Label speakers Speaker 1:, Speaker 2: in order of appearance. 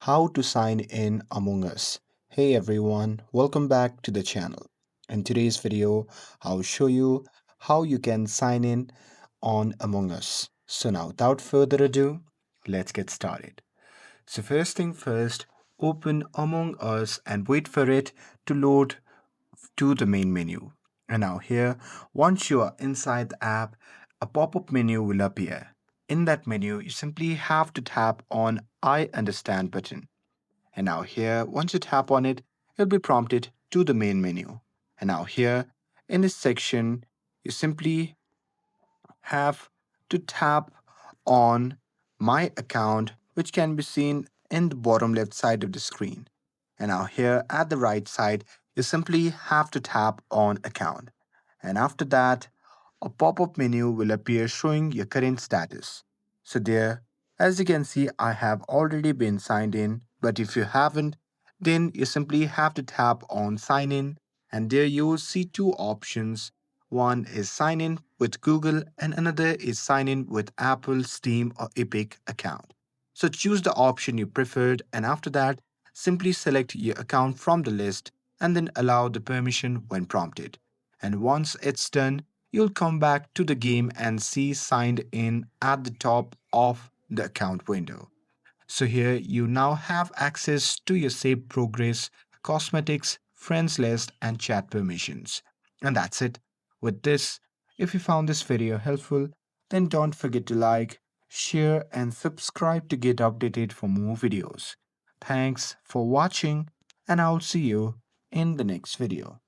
Speaker 1: how to sign in Among Us. Hey everyone, welcome back to the channel. In today's video, I'll show you how you can sign in on Among Us. So now without further ado, let's get started. So first thing first, open Among Us and wait for it to load to the main menu. And now here, once you are inside the app, a pop-up menu will appear. In that menu, you simply have to tap on I understand button. And now here, once you tap on it, you'll be prompted to the main menu. And now here, in this section, you simply have to tap on my account, which can be seen in the bottom left side of the screen. And now here at the right side, you simply have to tap on account. And after that, a pop-up menu will appear showing your current status. So there, as you can see, I have already been signed in, but if you haven't, then you simply have to tap on sign in, and there you will see two options. One is sign in with Google and another is sign in with Apple, Steam or Epic account. So choose the option you preferred, and after that simply select your account from the list and then allow the permission when prompted. And once it's done, you'll come back to the game and see signed in at the top of the account window. So here you now have access to your saved progress, cosmetics, friends list, and chat permissions. And that's it. With this, if you found this video helpful, then don't forget to like, share, and subscribe to get updated for more videos. Thanks for watching, and I'll see you in the next video.